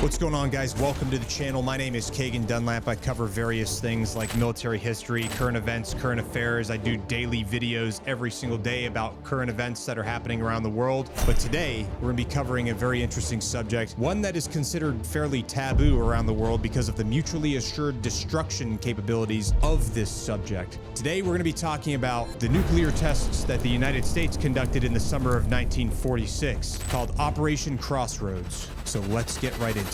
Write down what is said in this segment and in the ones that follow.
What's going on, guys? Welcome to the channel. My name is Kagan Dunlap. I cover various things like military history, current events, current affairs. I do daily videos every single day about current events that are happening around the world. But today, we're going to be covering a very interesting subject, one that is considered fairly taboo around the world because of the mutually assured destruction capabilities of this subject. Today, we're going to be talking about the nuclear tests that the United States conducted in the summer of 1946, called Operation Crossroads. So let's get right into it.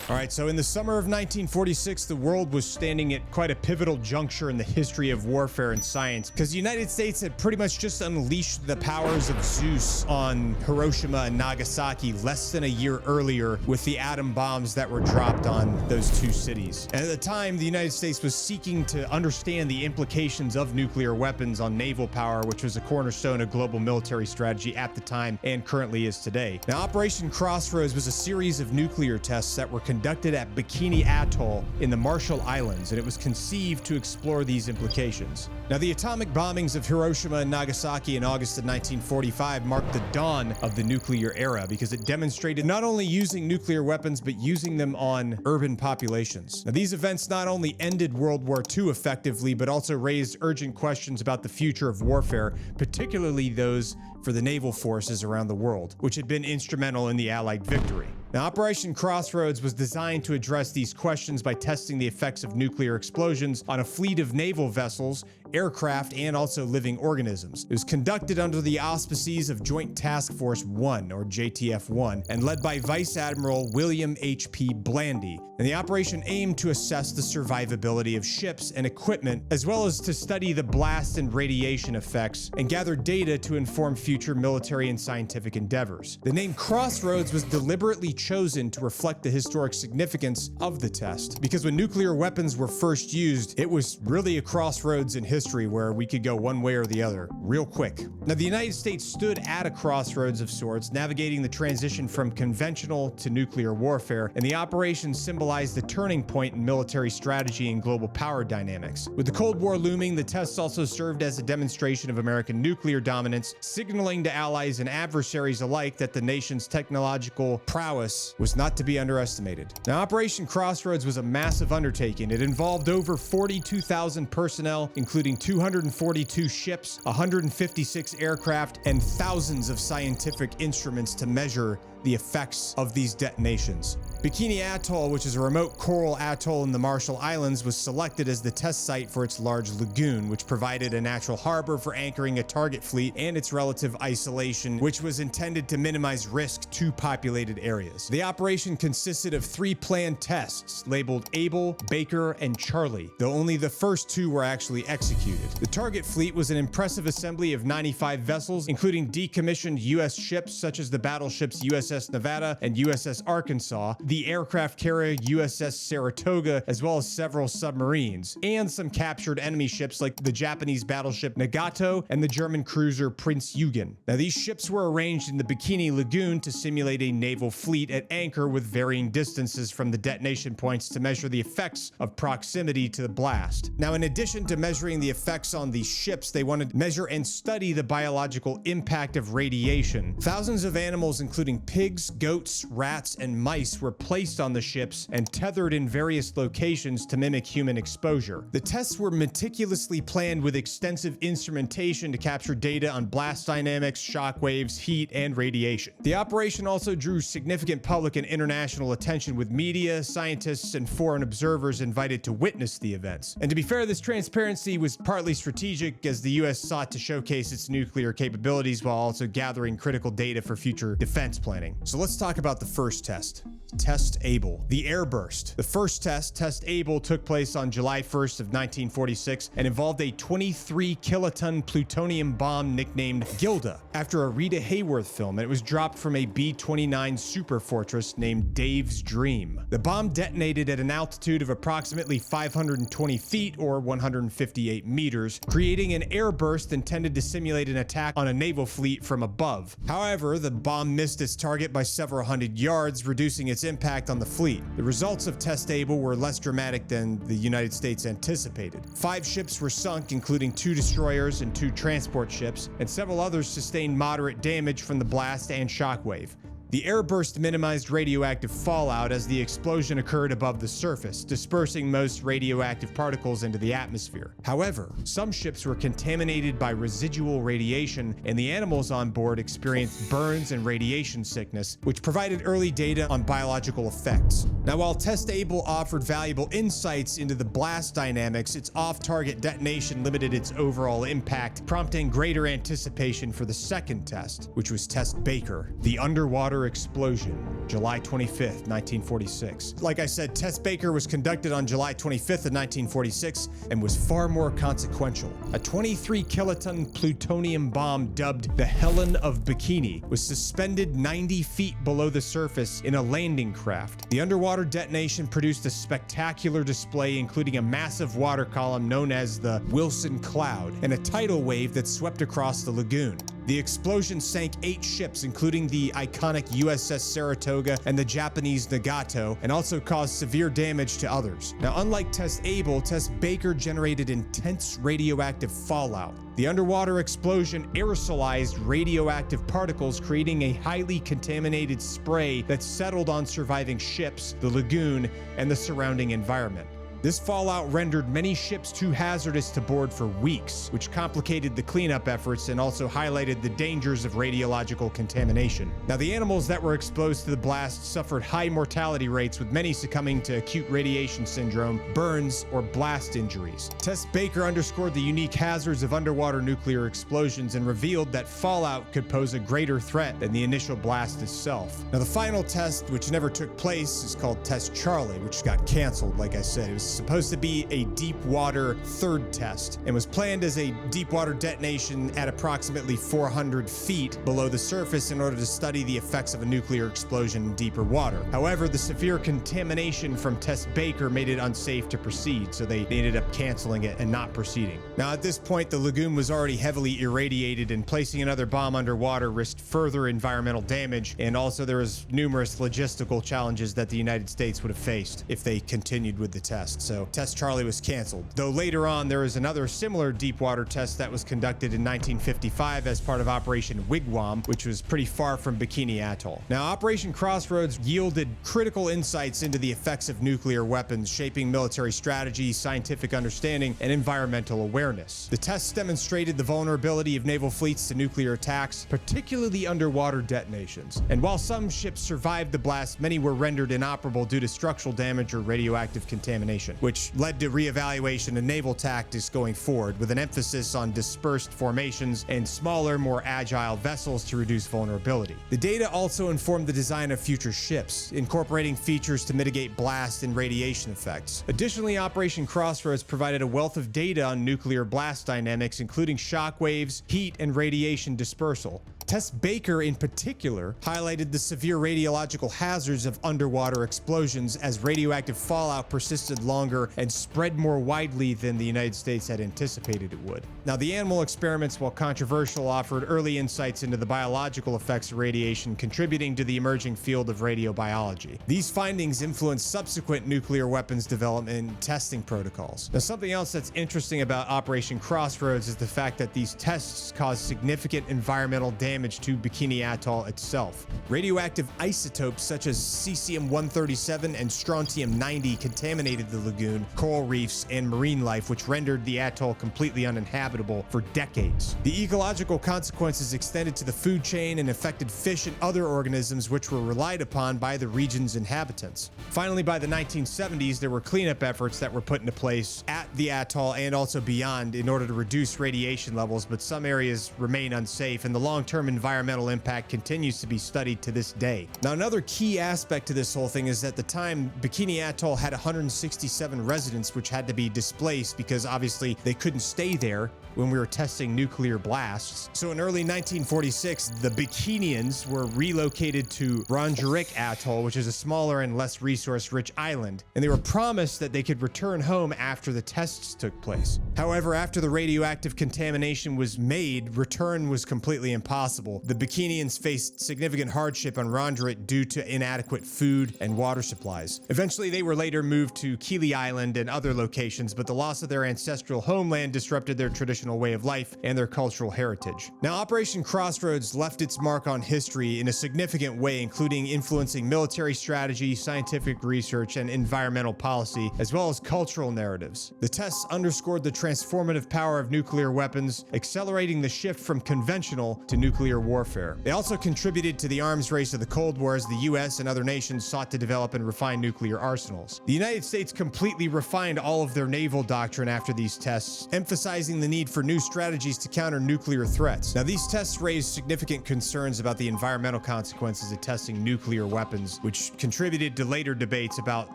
All right, so in the summer of 1946, the world was standing at quite a pivotal juncture in the history of warfare and science, because the United States had pretty much just unleashed the powers of Zeus on Hiroshima and Nagasaki less than a year earlier with the atom bombs that were dropped on those two cities. And at the time, the United States was seeking to understand the implications of nuclear weapons on naval power, which was a cornerstone of global military strategy at the time and currently is today. Now, Operation Crossroads was a series of nuclear tests that were conducted at Bikini Atoll in the Marshall Islands, and it was conceived to explore these implications. Now, the atomic bombings of Hiroshima and Nagasaki in August of 1945 marked the dawn of the nuclear era because it demonstrated not only using nuclear weapons, but using them on urban populations. Now, these events not only ended World War II effectively, but also raised urgent questions about the future of warfare, particularly those for the naval forces around the world, which had been instrumental in the Allied victory. Now, Operation Crossroads was designed to address these questions by testing the effects of nuclear explosions on a fleet of naval vessels, aircraft, and also living organisms. It was conducted under the auspices of Joint Task Force 1, or JTF-1, and led by Vice Admiral William H.P. Blandy. And the operation aimed to assess the survivability of ships and equipment, as well as to study the blast and radiation effects and gather data to inform future military and scientific endeavors. The name Crossroads was deliberately chosen to reflect the historic significance of the test, because when nuclear weapons were first used, it was really a crossroads in history where we could go one way or the other real quick. Now, the United States stood at a crossroads of sorts, navigating the transition from conventional to nuclear warfare, and the operation symbolized the turning point in military strategy and global power dynamics. With the Cold War looming, the tests also served as a demonstration of American nuclear dominance, signaling to allies and adversaries alike that the nation's technological prowess was not to be underestimated. Now, Operation Crossroads was a massive undertaking. It involved over 42,000 personnel, including 242 ships, 156 aircraft, and thousands of scientific instruments to measure the effects of these detonations. Bikini Atoll, which is a remote coral atoll in the Marshall Islands, was selected as the test site for its large lagoon, which provided a natural harbor for anchoring a target fleet and its relative isolation, which was intended to minimize risk to populated areas. The operation consisted of 3 planned tests labeled Able, Baker, and Charlie, though only the first 2 were actually executed. The target fleet was an impressive assembly of 95 vessels, including decommissioned U.S. ships such as the battleships USS Nevada and USS Arkansas, the aircraft carrier USS Saratoga, as well as several submarines, and some captured enemy ships like the Japanese battleship Nagato and the German cruiser Prinz Eugen. Now, these ships were arranged in the Bikini Lagoon to simulate a naval fleet at anchor with varying distances from the detonation points to measure the effects of proximity to the blast. Now, in addition to measuring the effects on these ships, they wanted to measure and study the biological impact of radiation. Thousands of animals, including pigs, goats, rats, and mice, were placed on the ships and tethered in various locations to mimic human exposure. The tests were meticulously planned with extensive instrumentation to capture data on blast dynamics, shock waves, heat, and radiation. The operation also drew significant public and international attention, with media, scientists, and foreign observers invited to witness the events. And to be fair, this transparency was partly strategic, as the US sought to showcase its nuclear capabilities while also gathering critical data for future defense planning. So let's talk about the first test. Test Able, the airburst. The first test, Test Able, took place on July 1st of 1946 and involved a 23 kiloton plutonium bomb nicknamed Gilda, after a Rita Hayworth film, and it was dropped from a B-29 superfortress named Dave's Dream. The bomb detonated at an altitude of approximately 520 feet or 158 meters, creating an airburst intended to simulate an attack on a naval fleet from above. However, the bomb missed its target by several hundred yards, reducing its impact impact on the fleet. The results of Test Able were less dramatic than the United States anticipated. 5 ships were sunk, including 2 destroyers and 2 transport ships, and several others sustained moderate damage from the blast and shockwave. The airburst minimized radioactive fallout as the explosion occurred above the surface, dispersing most radioactive particles into the atmosphere. However, some ships were contaminated by residual radiation, and the animals on board experienced burns and radiation sickness, which provided early data on biological effects. Now, while Test Able offered valuable insights into the blast dynamics, its off-target detonation limited its overall impact, prompting greater anticipation for the second test, which was Test Baker, the underwater explosion, July 25th, 1946. Like I said, Test Baker was conducted on July 25th of 1946 and was far more consequential. A 23-kiloton plutonium bomb dubbed the Helen of Bikini was suspended 90 feet below the surface in a landing craft. The underwater detonation produced a spectacular display, including a massive water column known as the Wilson Cloud and a tidal wave that swept across the lagoon. The explosion sank 8 ships, including the iconic USS Saratoga and the Japanese Nagato, and also caused severe damage to others. Now, unlike Test Able, Test Baker generated intense radioactive fallout. The underwater explosion aerosolized radioactive particles, creating a highly contaminated spray that settled on surviving ships, the lagoon, and the surrounding environment. This fallout rendered many ships too hazardous to board for weeks, which complicated the cleanup efforts and also highlighted the dangers of radiological contamination. Now, the animals that were exposed to the blast suffered high mortality rates, with many succumbing to acute radiation syndrome, burns, or blast injuries. Test Baker underscored the unique hazards of underwater nuclear explosions and revealed that fallout could pose a greater threat than the initial blast itself. Now, the final test, which never took place, is called Test Charlie, which got canceled, like I said. It was supposed to be a deep water third test and was planned as a deep water detonation at approximately 400 feet below the surface in order to study the effects of a nuclear explosion in deeper water. However, the severe contamination from Test Baker made it unsafe to proceed, so they ended up canceling it and not proceeding. Now, at this point, the lagoon was already heavily irradiated, and placing another bomb underwater risked further environmental damage, and also there was numerous logistical challenges that the United States would have faced if they continued with the test. So Test Charlie was canceled. Though later on, there was another similar deep water test that was conducted in 1955 as part of Operation Wigwam, which was pretty far from Bikini Atoll. Now, Operation Crossroads yielded critical insights into the effects of nuclear weapons, shaping military strategy, scientific understanding, and environmental awareness. The tests demonstrated the vulnerability of naval fleets to nuclear attacks, particularly underwater detonations. And while some ships survived the blast, many were rendered inoperable due to structural damage or radioactive contamination, which led to reevaluation of naval tactics going forward, with an emphasis on dispersed formations and smaller, more agile vessels to reduce vulnerability. The data also informed the design of future ships, incorporating features to mitigate blast and radiation effects. Additionally, Operation Crossroads provided a wealth of data on nuclear blast dynamics, including shock waves, heat, and radiation dispersal. Test Baker, in particular, highlighted the severe radiological hazards of underwater explosions as radioactive fallout persisted longer and spread more widely than the United States had anticipated it would. Now, the animal experiments, while controversial, offered early insights into the biological effects of radiation, contributing to the emerging field of radiobiology. These findings influenced subsequent nuclear weapons development and testing protocols. Now, something else that's interesting about Operation Crossroads is the fact that these tests caused significant environmental damage to Bikini Atoll itself. Radioactive isotopes such as cesium-137 and strontium-90 contaminated the lagoon, coral reefs, and marine life, which rendered the atoll completely uninhabitable for decades. The ecological consequences extended to the food chain and affected fish and other organisms which were relied upon by the region's inhabitants. Finally, by the 1970s, there were cleanup efforts that were put into place at the atoll and also beyond in order to reduce radiation levels, but some areas remain unsafe, and the long-term environmental impact continues to be studied to this day. Now, another key aspect to this whole thing is at the time, Bikini Atoll had 167 residents which had to be displaced because obviously they couldn't stay there when we were testing nuclear blasts. So in early 1946, the Bikinians were relocated to Rongerik Atoll, which is a smaller and less resource-rich island, and they were promised that they could return home after the tests took place. However, after the radioactive contamination was made, return was completely impossible. The Bikinians faced significant hardship on Rongerik due to inadequate food and water supplies. Eventually, they were later moved to Kili Island and other locations, but the loss of their ancestral homeland disrupted their traditional way of life and their cultural heritage. Now, Operation Crossroads left its mark on history in a significant way, including influencing military strategy, scientific research, and environmental policy, as well as cultural narratives. The tests underscored the transformative power of nuclear weapons, accelerating the shift from conventional to nuclear warfare. They also contributed to the arms race of the Cold War as the US and other nations sought to develop and refine nuclear arsenals. The United States completely refined all of their naval doctrine after these tests, emphasizing the need for new strategies to counter nuclear threats. Now, these tests raised significant concerns about the environmental consequences of testing nuclear weapons, which contributed to later debates about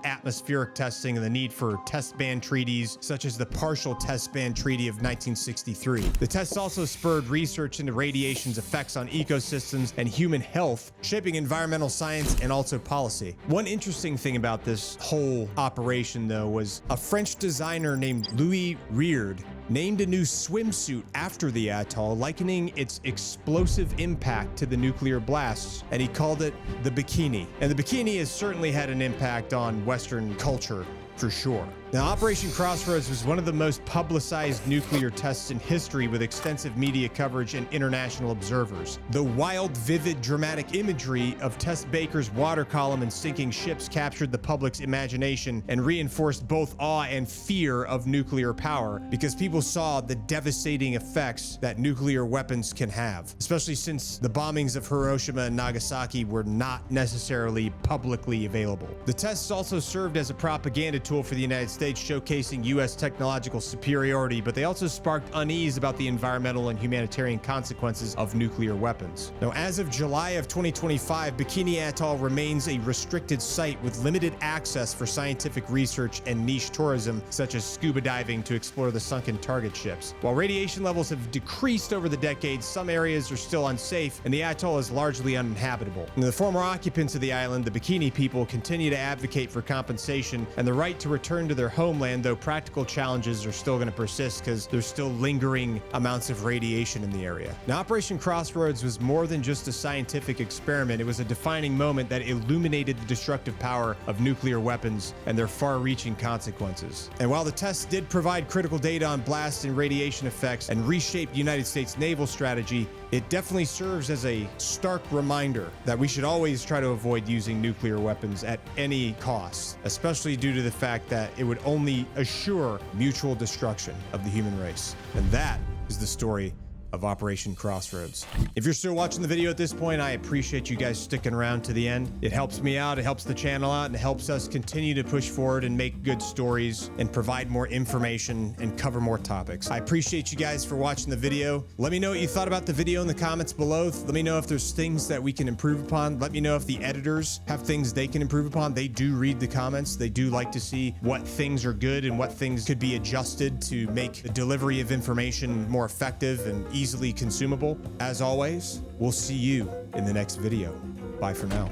atmospheric testing and the need for test ban treaties, such as the Partial Test Ban Treaty of 1963. The tests also spurred research into radiation's effects on ecosystems and human health, shaping environmental science and also policy. One interesting thing about this whole operation, though, was a French designer named Louis Reard named a new swimsuit after the atoll, likening its explosive impact to the nuclear blasts, and he called it the bikini. And the bikini has certainly had an impact on Western culture, for sure. Now, Operation Crossroads was one of the most publicized nuclear tests in history, with extensive media coverage and international observers. The wild, vivid, dramatic imagery of Tess Baker's water column and sinking ships captured the public's imagination and reinforced both awe and fear of nuclear power, because people saw the devastating effects that nuclear weapons can have, especially since the bombings of Hiroshima and Nagasaki were not necessarily publicly available. The tests also served as a propaganda tool for the United States, showcasing U.S. technological superiority, but they also sparked unease about the environmental and humanitarian consequences of nuclear weapons. Now, as of July of 2025, Bikini Atoll remains a restricted site with limited access for scientific research and niche tourism, such as scuba diving to explore the sunken target ships. While radiation levels have decreased over the decades, some areas are still unsafe, and the atoll is largely uninhabitable. And the former occupants of the island, the Bikini people, continue to advocate for compensation and the right to return to their homeland, though practical challenges are still going to persist because there's still lingering amounts of radiation in the area. Now, Operation Crossroads was more than just a scientific experiment. It was a defining moment that illuminated the destructive power of nuclear weapons and their far-reaching consequences. And while the tests did provide critical data on blast and radiation effects and reshape the United States naval strategy, it definitely serves as a stark reminder that we should always try to avoid using nuclear weapons at any cost, especially due to the fact that it would only assure mutual destruction of the human race. And that is the story of Operation Crossroads. If you're still watching the video at this point, I appreciate you guys sticking around to the end. It helps me out, it helps the channel out, and it helps us continue to push forward and make good stories and provide more information and cover more topics. I appreciate you guys for watching the video. Let me know what you thought about the video in the comments below. Let me know if there's things that we can improve upon. Let me know if the editors have things they can improve upon. They do read the comments. They do like to see what things are good and what things could be adjusted to make the delivery of information more effective and easily consumable. As always, we'll see you in the next video. Bye for now.